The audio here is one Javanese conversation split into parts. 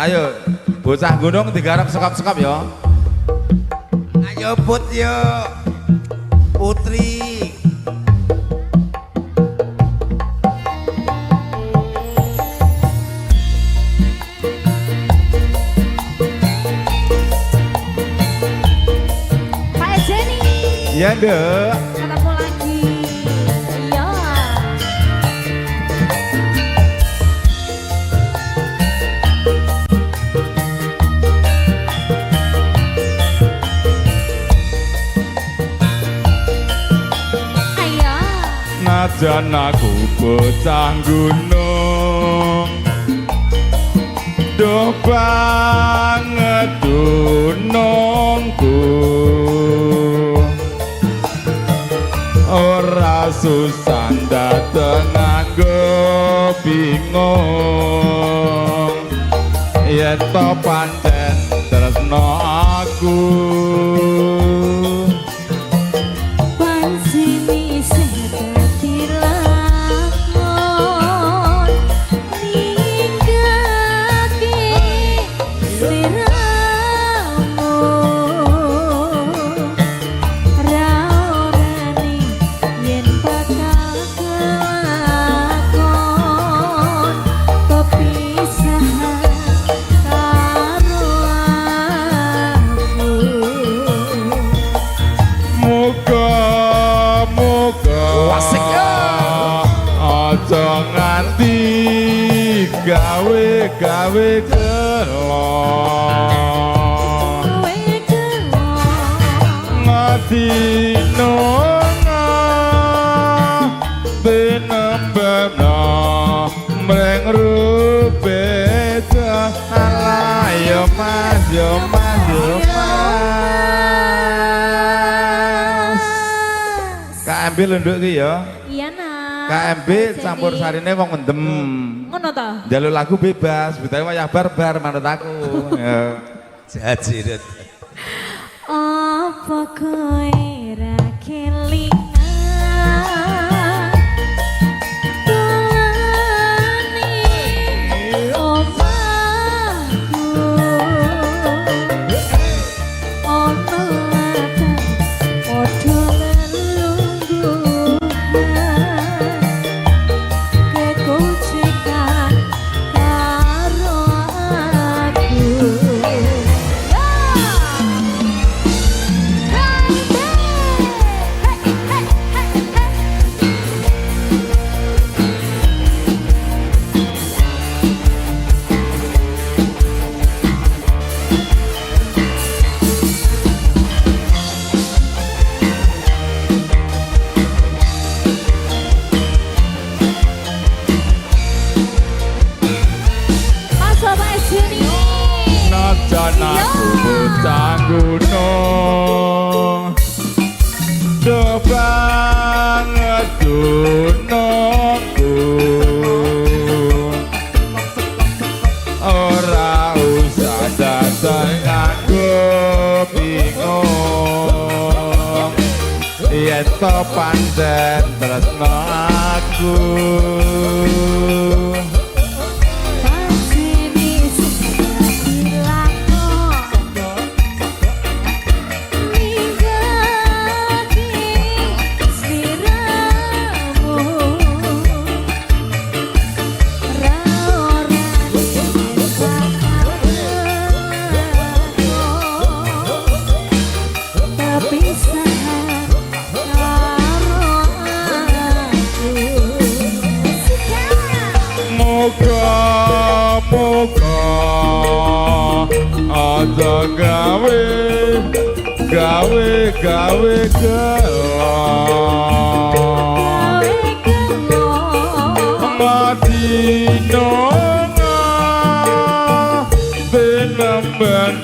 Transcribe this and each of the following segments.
Ayo, bocah gunung digarap sekap-sekap ya. Ayo put yo Putri. Pak Jenny. Iya deh. Ketemu lagi. Iya. Ayo. Najan aku bocah gunung, duh banget dunungku, ora susah dateng nganggo bingung, yen to pancen tresno aku. Pansini sedati lakon ninggake sliramu ra orane yen bakal kelakon kepisahan karo aku. Muga-muga Wasik ya. aja nganti gawe-gawe gelo Kowe gelong ngadino benembena mreng rubeda ala yo mas yo mas yo mas KMB lunduk ki ya. Iya nak. KMB campur sarine wong mendem. Ngono ta? Jalur lagu bebas, betawi wayah barbar manut aku. Ya. Jajiret. Apa kowe ra kelingan dolane omahku ono latar padha lelungguhan kekucikan karo aku. Masuk Pak Jenny. Najan aku bocah gunung, duh banget dunungku, ora usah dateng nganggo bingung, yen to pancen tresno aku. Pansini sedati lakon ninggake sliramu ra orane bakal kepisahan karo aku. Moga-moga aja gawe-gawe gelo madino bener-bener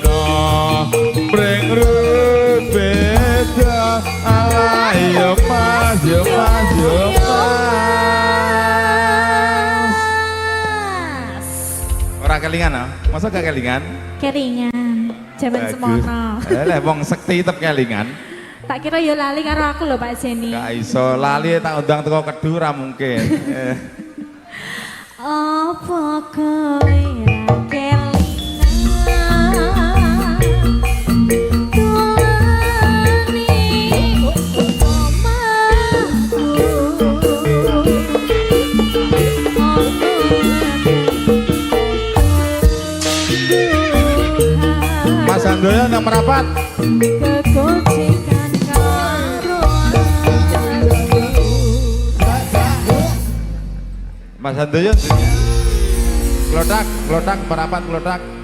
mreng rubeda ala yo mas yo mas yo mas. Ora kelingan ah? Masa gak kelingan? Keringan, jaman semono. Lah wong sekti tetep kelingan. Tak kira yo lali karo aku lho Pak Jenny. Gak iso lali tak undang teko Kedu ra mungkin. Apa kowe ra kelingan Mas Handoyo yang merapat. Kegocekan karo Mas Handoyo. Klodak, klodak merapat klodak.